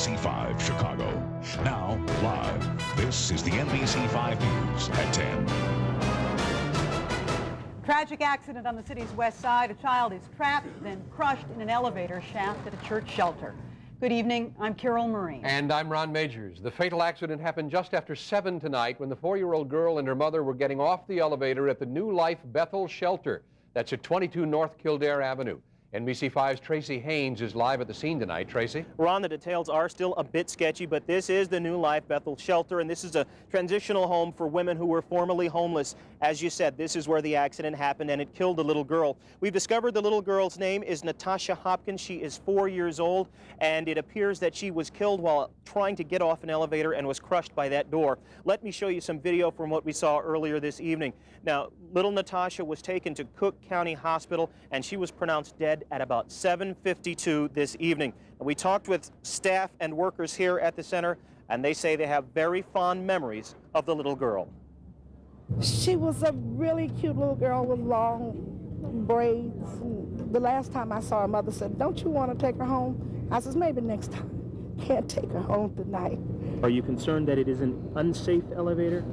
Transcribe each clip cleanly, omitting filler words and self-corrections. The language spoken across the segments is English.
NBC5 Chicago. Now, live, this is the NBC5 News at 10. Tragic accident on the city's west side. A child is trapped, then crushed in an elevator shaft at a church shelter. Good evening. I'm Carol Marin. And I'm Ron Majors. The fatal accident happened just after 7 tonight when the 4-year-old girl and her mother were getting off the elevator at the New Life Bethel shelter. That's at 22 North Kildare Avenue. NBC5's Tracy Haynes is live at the scene tonight. Tracy? Ron, the details are still a bit sketchy, but this is the New Life Bethel shelter, and this is a transitional home for women who were formerly homeless. As you said, this is where the accident happened, and it killed a little girl. We've discovered the little girl's name is Natasha Hopkins. She is 4 years old, and it appears that she was killed while trying to get off an elevator and was crushed by that door. Let me show you some video from what we saw earlier this evening. Now, little Natasha was taken to Cook County Hospital, and she was pronounced dead at about 7:52 this evening. And we talked with staff and workers here at the center, and they say they have very fond memories of the little girl. She was a really cute little girl with long braids. And the last time I saw her, mother said, "Don't you want to take her home?" I said, "Maybe next time. Can't take her home tonight." Are you concerned that it is an unsafe elevator?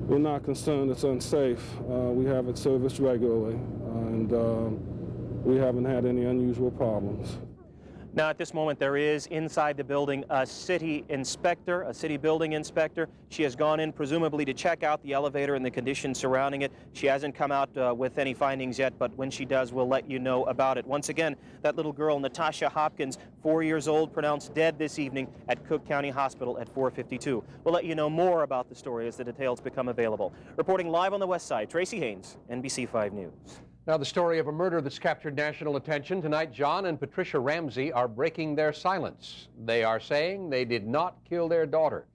We're not concerned it's unsafe. We have it serviced regularly, and we haven't had any unusual problems. Now, at this moment, there is inside the building a city inspector, a city building inspector. She has gone in presumably to check out the elevator and the conditions surrounding it. She hasn't come out with any findings yet, but when she does, we'll let you know about it. Once again, that little girl, Natasha Hopkins, 4 years old, pronounced dead this evening at Cook County Hospital at 4:52. We'll let you know more about the story as the details become available. Reporting live on the west side, Tracy Haynes, NBC5 News. Now, the story of a murder that's captured national attention tonight. John and Patricia Ramsey are breaking their silence. They are saying they did not kill their daughter.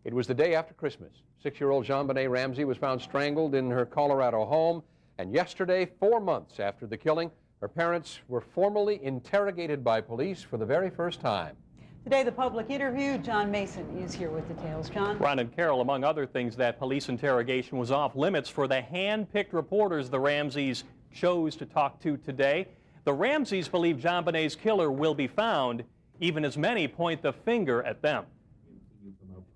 It was the day after Christmas. 6-year-old JonBenet Ramsey was found strangled in her Colorado home. And yesterday, 4 months after the killing, her parents were formally interrogated by police for the very first time. Today, the public interview. John Mason is here with details. John? Ron and Carol, among other things, that police interrogation was off limits for the hand-picked reporters the Ramseys chose to talk to today. The Ramseys believe JonBenet's killer will be found, even as many point the finger at them.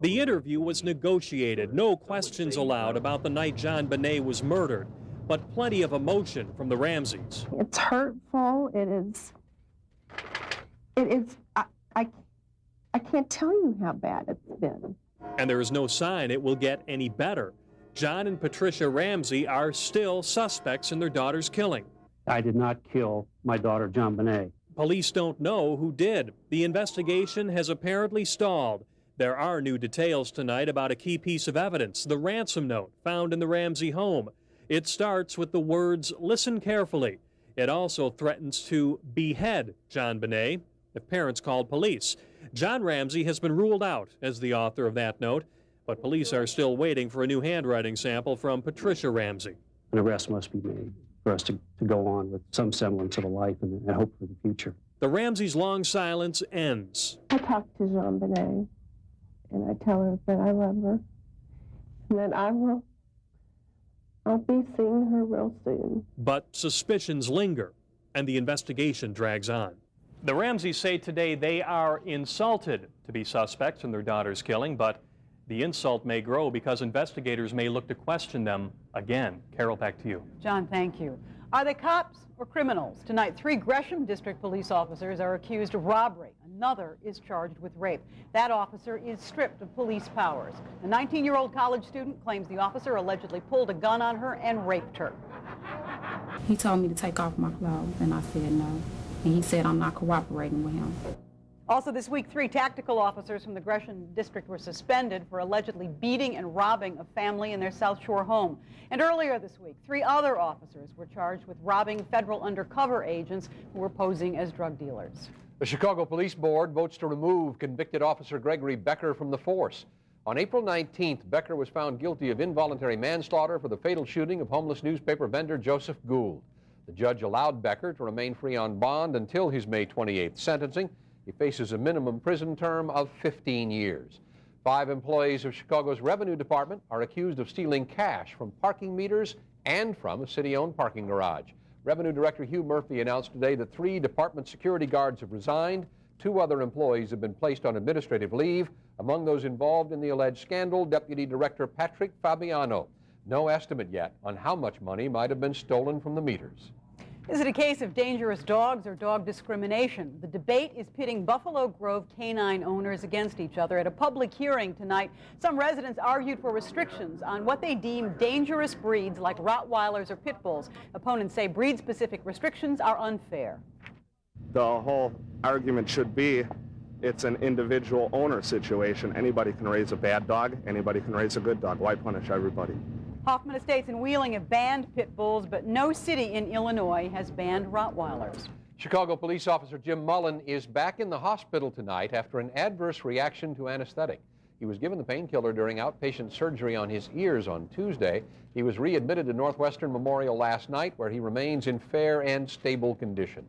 The interview was negotiated, no questions allowed about the night JonBenet was murdered, but plenty of emotion from the Ramseys. It's hurtful. I can't tell you how bad it's been. And there is no sign it will get any better. John and Patricia Ramsey are still suspects in their daughter's killing. I did not kill my daughter, JonBenet. Police don't know who did. The investigation has apparently stalled. There are new details tonight about a key piece of evidence, the ransom note found in the Ramsey home. It starts with the words, "Listen carefully." It also threatens to behead JonBenet if parents called police. John Ramsey has been ruled out as the author of that note, but police are still waiting for a new handwriting sample from Patricia Ramsey. An arrest must be made for us to go on with some semblance of a life and hope for the future. The Ramseys' long silence ends. I talk to JonBenet, and I tell her that I love her, and that I'll be seeing her real soon. But suspicions linger, and the investigation drags on. The Ramseys say today they are insulted to be suspects in their daughter's killing, but the insult may grow because investigators may look to question them again. Carol, back to you. John, thank you. Are they cops or criminals? Tonight, 3 Gresham District police officers are accused of robbery. Another is charged with rape. That officer is stripped of police powers. A 19-year-old college student claims the officer allegedly pulled a gun on her and raped her. He told me to take off my clothes, and I said no. And he said I'm not cooperating with him. Also this week, 3 tactical officers from the Gresham District were suspended for allegedly beating and robbing a family in their South Shore home. And earlier this week, 3 other officers were charged with robbing federal undercover agents who were posing as drug dealers. The Chicago Police Board votes to remove convicted Officer Gregory Becker from the force. On April 19th, Becker was found guilty of involuntary manslaughter for the fatal shooting of homeless newspaper vendor Joseph Gould. The judge allowed Becker to remain free on bond until his May 28th sentencing. He faces a minimum prison term of 15 years. 5 employees of Chicago's Revenue Department are accused of stealing cash from parking meters and from a city-owned parking garage. Revenue Director Hugh Murphy announced today that 3 department security guards have resigned. 2 other employees have been placed on administrative leave. Among those involved in the alleged scandal, Deputy Director Patrick Fabiano. No estimate yet on how much money might have been stolen from the meters. Is it a case of dangerous dogs or dog discrimination? The debate is pitting Buffalo Grove canine owners against each other. At a public hearing tonight, some residents argued for restrictions on what they deem dangerous breeds like Rottweilers or Pit Bulls. Opponents say breed-specific restrictions are unfair. The whole argument should be it's an individual owner situation. Anybody can raise a bad dog. Anybody can raise a good dog. Why punish everybody? Hoffman Estates and Wheeling have banned pit bulls, but no city in Illinois has banned Rottweilers. Chicago police officer Jim Mullen is back in the hospital tonight after an adverse reaction to anesthetic. He was given the painkiller during outpatient surgery on his ears on Tuesday. He was readmitted to Northwestern Memorial last night, where he remains in fair and stable condition.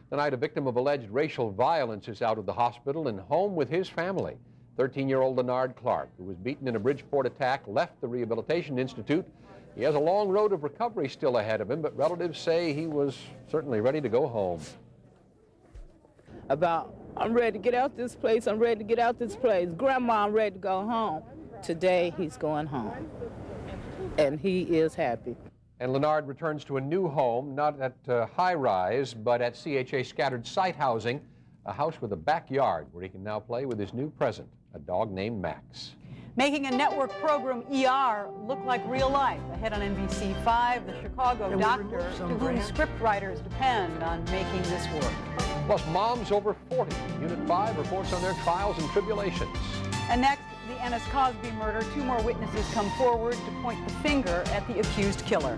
Tonight, a victim of alleged racial violence is out of the hospital and home with his family. 13-year-old Leonard Clark, who was beaten in a Bridgeport attack, left the Rehabilitation Institute. He has a long road of recovery still ahead of him, but relatives say he was certainly ready to go home. I'm ready to get out this place, I'm ready to get out this place. Grandma, I'm ready to go home. Today, he's going home, and he is happy. And Leonard returns to a new home, not at high-rise, but at CHA scattered site housing, a house with a backyard where he can now play with his new present, a dog named Max. Making a network program, ER, look like real life. Ahead on NBC5, the Chicago doctor to whom scriptwriters depend on making this work. Plus, moms over 40. Unit 5 reports on their trials and tribulations. And next, the Ennis Cosby murder. 2 more witnesses come forward to point the finger at the accused killer.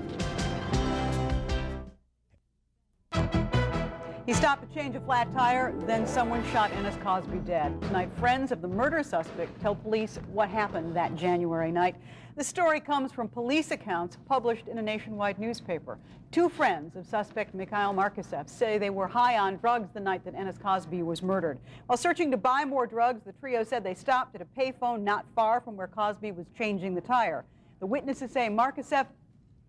He stopped to change a flat tire, then someone shot Ennis Cosby dead. Tonight, friends of the murder suspect tell police what happened that January night. The story comes from police accounts published in a nationwide newspaper. 2 friends of suspect Mikhail Markisev say they were high on drugs the night that Ennis Cosby was murdered. While searching to buy more drugs, the trio said they stopped at a payphone not far from where Cosby was changing the tire. The witnesses say Markisev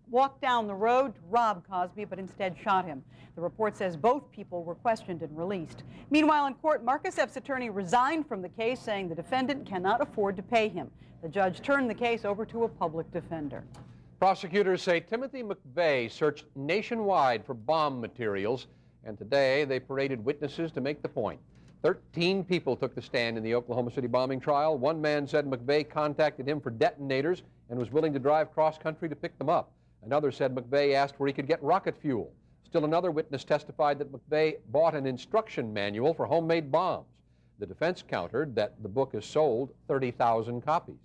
walked down the road to rob Cosby, but instead shot him. The report says both people were questioned and released. Meanwhile, in court, Markisev's attorney resigned from the case, saying the defendant cannot afford to pay him. The judge turned the case over to a public defender. Prosecutors say Timothy McVeigh searched nationwide for bomb materials, and today they paraded witnesses to make the point. 13 people took the stand in the Oklahoma City bombing trial. One man said McVeigh contacted him for detonators and was willing to drive cross-country to pick them up. Another said McVeigh asked where he could get rocket fuel. Still another witness testified that McVeigh bought an instruction manual for homemade bombs. The defense countered that the book has sold 30,000 copies.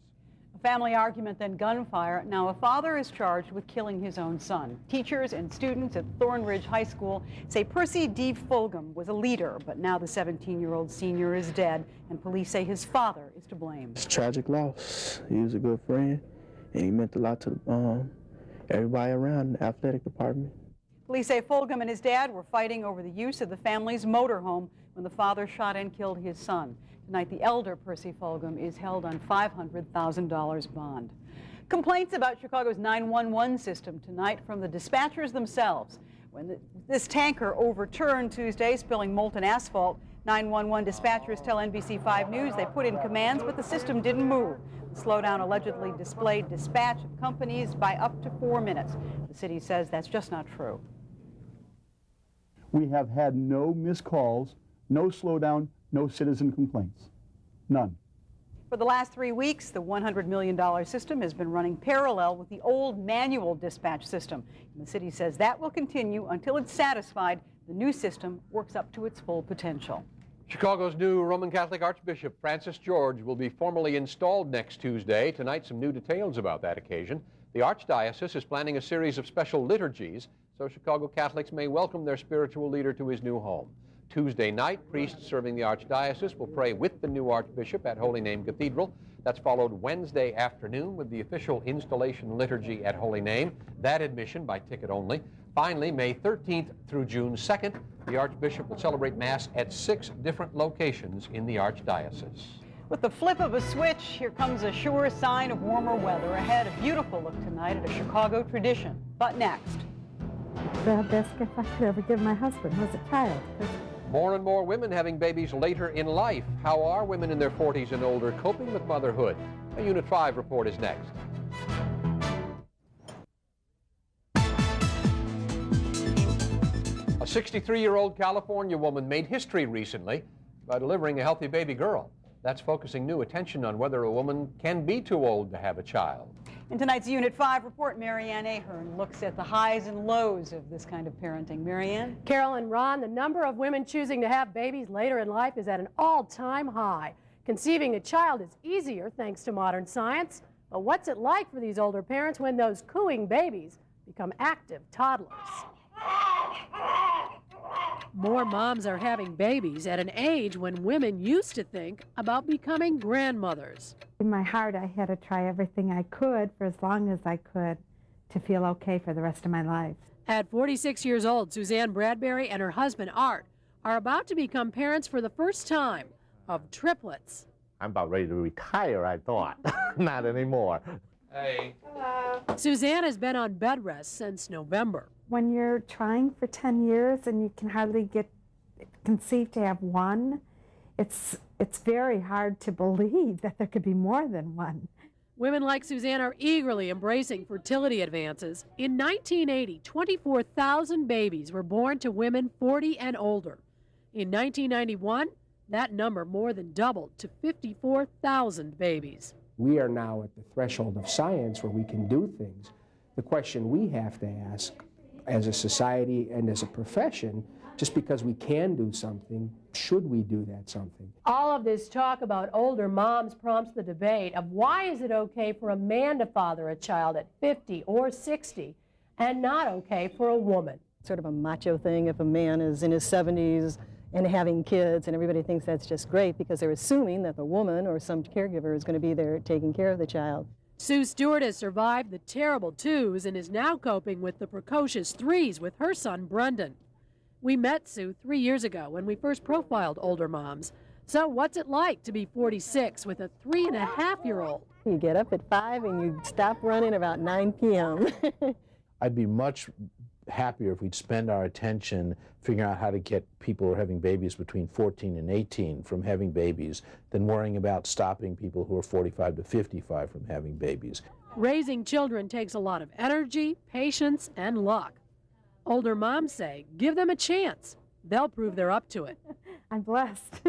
A family argument, then gunfire. Now a father is charged with killing his own son. Teachers and students at Thornridge High School say Percy D. Fulgham was a leader, but now the 17-year-old senior is dead, and police say his father is to blame. It's a tragic loss. He was a good friend, and he meant a lot to everybody around the athletic department. Police say Fulgham and his dad were fighting over the use of the family's motorhome when the father shot and killed his son. Tonight, the elder Percy Fulgham is held on $500,000 bond. Complaints about Chicago's 911 system tonight from the dispatchers themselves. When this tanker overturned Tuesday, spilling molten asphalt, 911 dispatchers tell NBC5 News they put in commands, but the system didn't move. The slowdown allegedly displayed dispatch of companies by up to 4 minutes. The city says that's just not true. We have had no missed calls, no slowdown, no citizen complaints. None. For the last 3 weeks, the $100 million system has been running parallel with the old manual dispatch system. And the city says that will continue until it's satisfied the new system works up to its full potential. Chicago's new Roman Catholic Archbishop Francis George will be formally installed next Tuesday. Tonight, some new details about that occasion. The Archdiocese is planning a series of special liturgies so Chicago Catholics may welcome their spiritual leader to his new home. Tuesday night, priests serving the Archdiocese will pray with the new Archbishop at Holy Name Cathedral. That's followed Wednesday afternoon with the official installation liturgy at Holy Name. That admission by ticket only. Finally, May 13th through June 2nd, the Archbishop will celebrate Mass at 6 different locations in the Archdiocese. With the flip of a switch, here comes a sure sign of warmer weather. Ahead, a beautiful look tonight at a Chicago tradition. But next. The best gift I could ever give my husband was a child. More and more women having babies later in life. How are women in their 40s and older coping with motherhood? A Unit 5 report is next. A 63-year-old California woman made history recently by delivering a healthy baby girl. That's focusing new attention on whether a woman can be too old to have a child. In tonight's Unit 5 report, Marianne Ahern looks at the highs and lows of this kind of parenting. Marianne? Carol and Ron, the number of women choosing to have babies later in life is at an all-time high. Conceiving a child is easier thanks to modern science. But what's it like for these older parents when those cooing babies become active toddlers? More moms are having babies at an age when women used to think about becoming grandmothers. In my heart, I had to try everything I could for as long as I could to feel okay for the rest of my life. At 46 years old, Suzanne Bradbury and her husband, Art, are about to become parents for the first time of triplets. I'm about ready to retire, I thought. Not anymore. Hey. Hello. Suzanne has been on bed rest since November. When you're trying for 10 years and you can hardly get conceived to have one, it's very hard to believe that there could be more than one. Women like Suzanne are eagerly embracing fertility advances. In 1980, 24,000 babies were born to women 40 and older. In 1991, that number more than doubled to 54,000 babies. We are now at the threshold of science where we can do things. The question we have to ask as a society and as a profession, just because we can do something, should we do that something? All of this talk about older moms prompts the debate of why is it okay for a man to father a child at 50 or 60 and not okay for a woman? Sort of a macho thing if a man is in his 70s and having kids, and everybody thinks that's just great because they're assuming that the woman or some caregiver is going to be there taking care of the child. Sue Stewart has survived the terrible 2s and is now coping with the precocious 3s with her son, Brendan. We met Sue 3 years ago when we first profiled older moms. So what's it like to be 46 with a 3.5-year-old? You get up at 5 and you stop running about 9 p.m. I'd be much happier if we'd spend our attention figuring out how to get people who are having babies between 14 and 18 from having babies than worrying about stopping people who are 45 to 55 from having babies. Raising children takes a lot of energy, patience, and luck. Older moms say, give them a chance. They'll prove they're up to it. I'm blessed.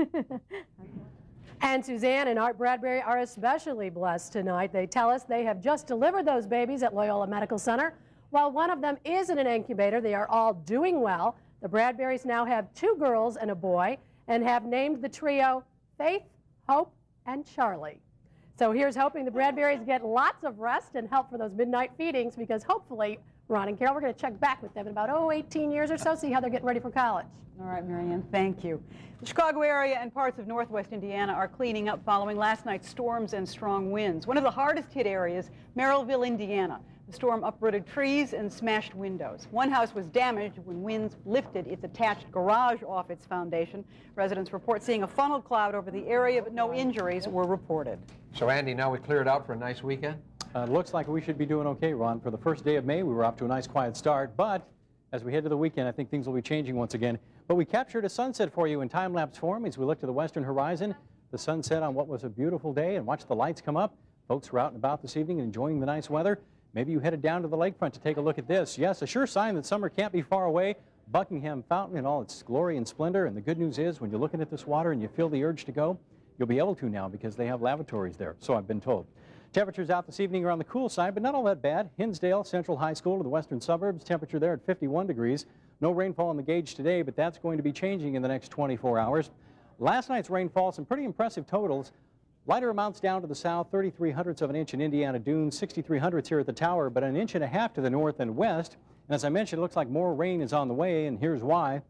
And Suzanne and Art Bradbury are especially blessed tonight. They tell us they have just delivered those babies at Loyola Medical Center. While one of them is in an incubator, they are all doing well. The Bradburys now have 2 girls and a boy and have named the trio Faith, Hope, and Charlie. So here's hoping the Bradburys get lots of rest and help for those midnight feedings, because hopefully, Ron and Carol, we're going to check back with them in about 18 years or so, see how they're getting ready for college. All right, Marianne, thank you. The Chicago area and parts of northwest Indiana are cleaning up following last night's storms and strong winds. One of the hardest hit areas, Merrillville, Indiana. The storm uprooted trees and smashed windows. One house was damaged when winds lifted its attached garage off its foundation. Residents report seeing a funnel cloud over the area, but no injuries were reported. So, Andy, now we cleared out for a nice weekend? Looks like we should be doing okay, Ron. For the first day of May, we were off to a nice quiet start, but as we head to the weekend, I think things will be changing once again. But we captured a sunset for you in time-lapse form as we look to the western horizon. The sunset on what was a beautiful day, and watch the lights come up. Folks were out and about this evening and enjoying the nice weather. Maybe you headed down to the lakefront to take a look at this. Yes, a sure sign that summer can't be far away. Buckingham Fountain in all its glory and splendor. And the good news is, when you're looking at this water and you feel the urge to go, you'll be able to now because they have lavatories there, so I've been told. Temperatures out this evening are on the cool side, but not all that bad. Hinsdale Central High School to the western suburbs, temperature there at 51 degrees. No rainfall on the gauge today, but that's going to be changing in the next 24 hours. Last night's rainfall, some pretty impressive totals. Lighter amounts down to the south, 33/100ths of an inch in Indiana Dunes, 63/100ths here at the tower, but 1.5 inches to the north and west. And as I mentioned, it looks like more rain is on the way, and here's why.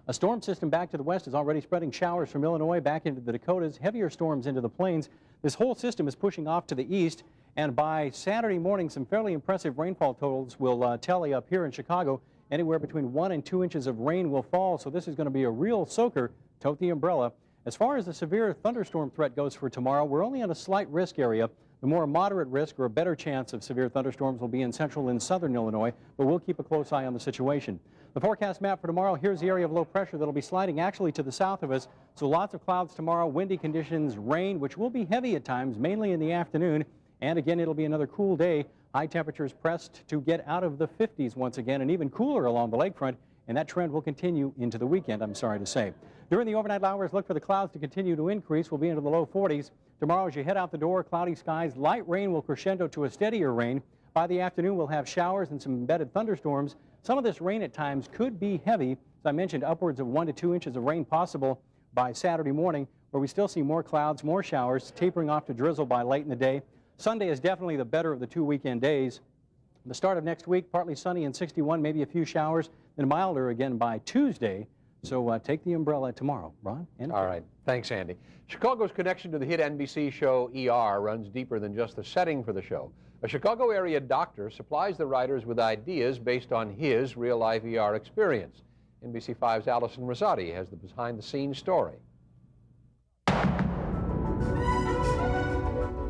A storm system back to the west is already spreading showers from Illinois back into the Dakotas, heavier storms into the plains. This whole system is pushing off to the east, and by Saturday morning, some fairly impressive rainfall totals will tally up here in Chicago. Anywhere between 1 and 2 inches of rain will fall, so this is going to be a real soaker. Tote the umbrella. As far as the severe thunderstorm threat goes for tomorrow, we're only on a slight risk area. The more moderate risk or a better chance of severe thunderstorms will be in central and southern Illinois, but we'll keep a close eye on the situation. The forecast map for tomorrow, here's the area of low pressure that'll be sliding actually to the south of us. So lots of clouds tomorrow, windy conditions, rain, which will be heavy at times, mainly in the afternoon. And again, it'll be another cool day. High temperatures pressed to get out of the 50s once again, and even cooler along the lakefront. And that trend will continue into the weekend, I'm sorry to say. During the overnight hours, look for the clouds to continue to increase. We'll be into the low 40s. Tomorrow, as you head out the door, cloudy skies, light rain will crescendo to a steadier rain. By the afternoon, we'll have showers and some embedded thunderstorms. Some of this rain at times could be heavy. As I mentioned, upwards of 1 to 2 inches of rain possible by Saturday morning, where we still see more clouds, more showers, tapering off to drizzle by late in the day. Sunday is definitely the better of the 2 weekend days. The start of next week, partly sunny and 61, maybe a few showers, then milder again by Tuesday. So take the umbrella tomorrow, Ron. All right. Thanks, Andy. Chicago's connection to the hit NBC show ER runs deeper than just the setting for the show. A Chicago area doctor supplies the writers with ideas based on his real-life ER experience. NBC5's Allison Rosati has the behind-the-scenes story.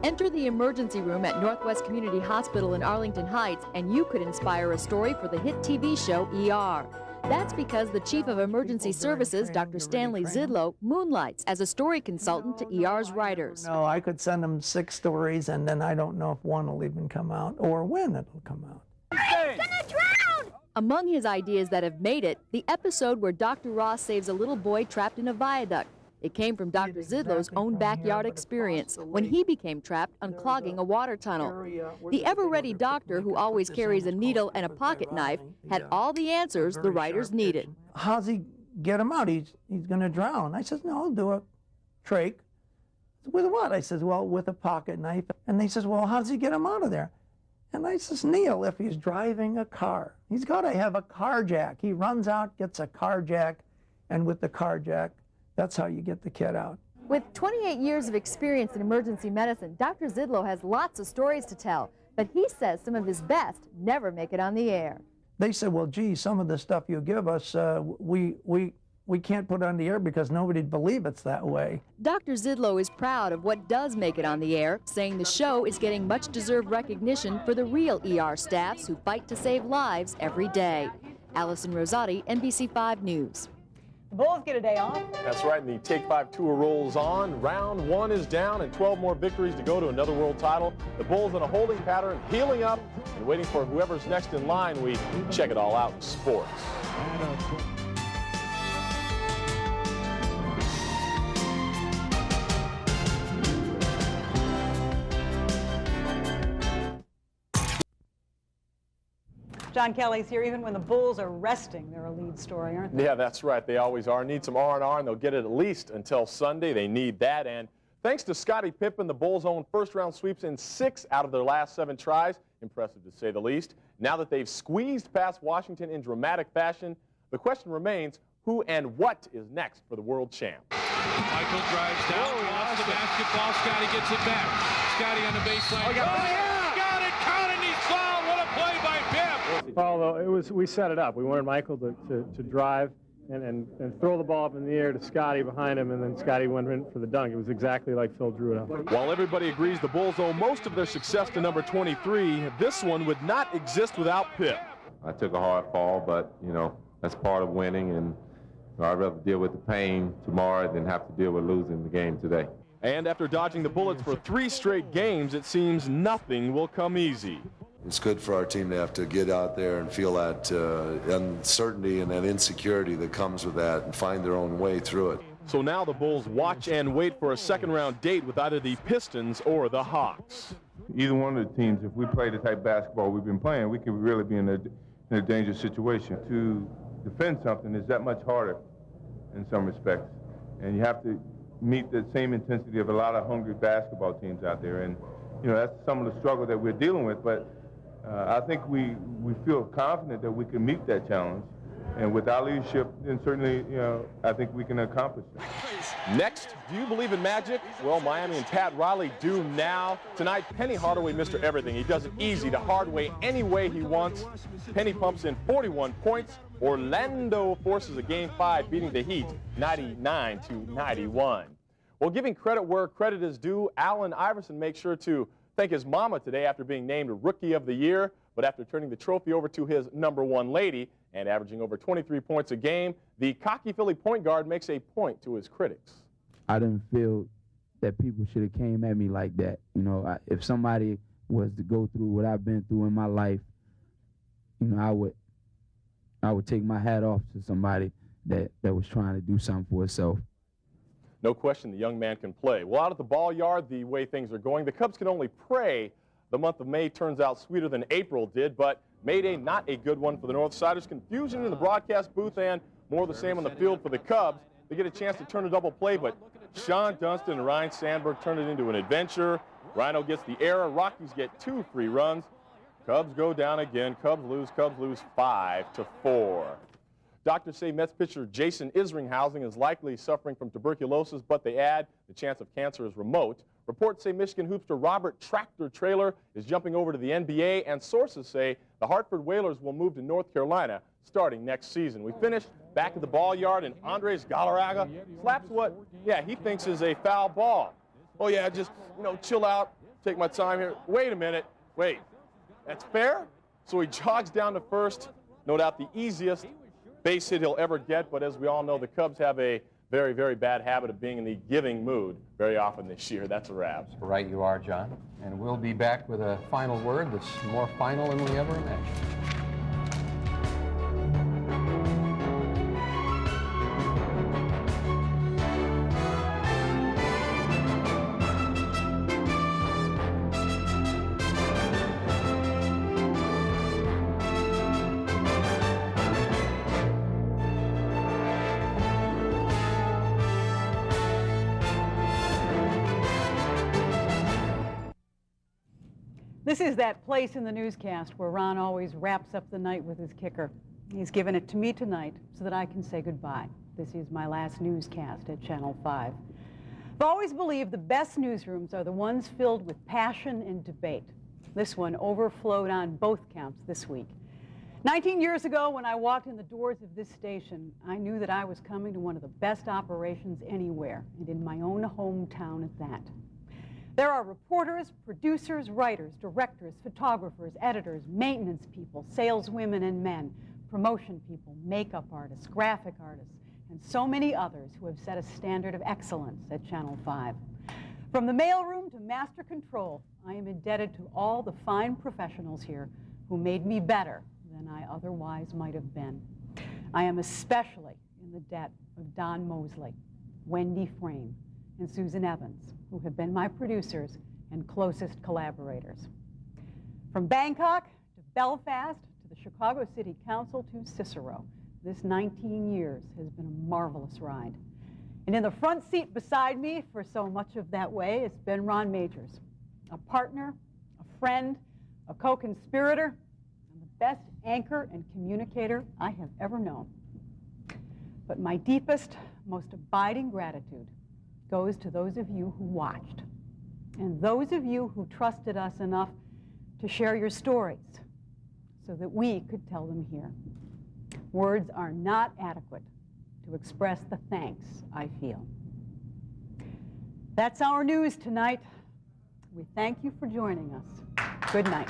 Enter the emergency room at Northwest Community Hospital in Arlington Heights, and you could inspire a story for the hit TV show ER. That's because the Chief of Emergency Services, Dr. Stanley Zidlow, moonlights as a story consultant to ER's writers. No, I could send them 6 stories, and then I don't know if one will even come out or when it'll come out. I'm gonna drown! Among his ideas that have made it, the episode where Dr. Ross saves a little boy trapped in a viaduct. It came from Dr. Zidlow's own backyard experience when he became trapped unclogging a water tunnel. The ever-ready doctor, who always carries a needle and a pocket knife, had all the answers the writers needed. How's he get him out? He's going to drown. I says, no, I'll do a trach. With what? I says, well, with a pocket knife. And they says, well, how does he get him out of there? And I says, Neil, if he's driving a car, he's got to have a car jack. He runs out, gets a car jack, and with the car jack, that's how you get the kid out. With 28 years of experience in emergency medicine, Dr. Zidlow has lots of stories to tell, but he says some of his best never make it on the air. They said, well, gee, some of the stuff you give us, we can't put on the air because nobody'd believe it's that way. Dr. Zidlow is proud of what does make it on the air, saying the show is getting much deserved recognition for the real ER staffs who fight to save lives every day. Allison Rosati, NBC5 News. The Bulls get a day off. That's right, and the Take 5 tour rolls on. Round 1 is down and 12 more victories to go to another world title. The Bulls in a holding pattern, healing up and waiting for whoever's next in line. We check it all out in sports. John Kelly's here. Even when the Bulls are resting, they're a lead story, aren't they? Yeah, that's right. They always are. Need some R&R, and they'll get it at least until Sunday. They need that. And thanks to Scottie Pippen, the Bulls own first-round sweeps in 6 out of their last 7 tries. Impressive to say the least. Now that they've squeezed past Washington in dramatic fashion, the question remains, who and what is next for the world champ? Michael drives down, lost the basketball. Scottie gets it back. Scottie on the baseline. Got it, count, and he's fouled. What a play by Pip. Although we set it up. We wanted Michael to drive and throw the ball up in the air to Scottie behind him, and then Scottie went in for the dunk. It was exactly like Phil drew it up. While everybody agrees the Bulls owe most of their success to number 23, this one would not exist without Pip. I took a hard fall, but, you know, that's part of winning, and I'd rather deal with the pain tomorrow than have to deal with losing the game today. And after dodging the bullets for 3 straight games, it seems nothing will come easy. It's good for our team to have to get out there and feel that uncertainty and that insecurity that comes with that and find their own way through it. So now the Bulls watch and wait for a second-round date with either the Pistons or the Hawks. Either one of the teams, if we play the type of basketball we've been playing, we could really be in a dangerous situation. To defend something is that much harder in some respects. And you have to meet the same intensity of a lot of hungry basketball teams out there. And, you know, that's some of the struggle that we're dealing with. But I think we feel confident that we can meet that challenge. And with our leadership, then certainly, you know, I think we can accomplish that. Next, do you believe in magic? Well, Miami and Pat Riley do now. Tonight, Penny Hardaway, Mr. Everything. He does it easy to Hardaway any way he wants. Penny pumps in 41 points. Orlando forces a Game 5, beating the Heat 99-91. Well, giving credit where credit is due, Allen Iverson makes sure to thank his mama today after being named Rookie of the Year, but after turning the trophy over to his #1 lady and averaging over 23 points a game, the cocky Philly point guard makes a point to his critics. I didn't feel that people should have came at me like that. You know, if somebody was to go through what I've been through in my life, you know, I would take my hat off to somebody that was trying to do something for itself. No question the young man can play. Well, out at the ball yard, the way things are going, the Cubs can only pray the month of May turns out sweeter than April did, but May Day not a good one for the Northsiders. Confusion in the broadcast booth and more of the same on the field for the Cubs. They get a chance to turn a double play, but Sean Dunston and Ryan Sandberg turn it into an adventure. Rhino gets the error. Rockies get 2 free runs. Cubs go down again. Cubs lose 5-4. Doctors say Mets pitcher Jason Isringhausen is likely suffering from tuberculosis, but they add the chance of cancer is remote. Reports say Michigan hoopster Robert Tractor Traylor is jumping over to the NBA, and sources say the Hartford Whalers will move to North Carolina starting next season. We finish back at the ball yard, and Andres Galarraga slaps what, he thinks is a foul ball. Oh, yeah, just, chill out, take my time here. Wait a minute. Wait, that's fair? So he jogs down to first. No doubt the easiest base hit he'll ever get, but as we all know, the Cubs have a very, very bad habit of being in the giving mood very often this year. That's a wrap. Right you are, John. And we'll be back with a final word that's more final than we ever imagined. This is that place in the newscast where Ron always wraps up the night with his kicker. He's given it to me tonight so that I can say goodbye. This is my last newscast at Channel 5. I've always believed the best newsrooms are the ones filled with passion and debate. This one overflowed on both counts this week. 19 years ago, when I walked in the doors of this station, I knew that I was coming to one of the best operations anywhere, and in my own hometown at that. There are reporters, producers, writers, directors, photographers, editors, maintenance people, saleswomen and men, promotion people, makeup artists, graphic artists, and so many others who have set a standard of excellence at Channel 5. From the mailroom to master control, I am indebted to all the fine professionals here who made me better than I otherwise might have been. I am especially in the debt of Don Mosley, Wendy Frame, and Susan Evans, who have been my producers and closest collaborators. From Bangkok to Belfast to the Chicago City Council to Cicero, this 19 years has been a marvelous ride. And in the front seat beside me for so much of that way has been Ron Majors, a partner, a friend, a co-conspirator, and the best anchor and communicator I have ever known. But my deepest, most abiding gratitude goes to those of you who watched, and those of you who trusted us enough to share your stories so that we could tell them here. Words are not adequate to express the thanks I feel. That's our news tonight. We thank you for joining us. Good night.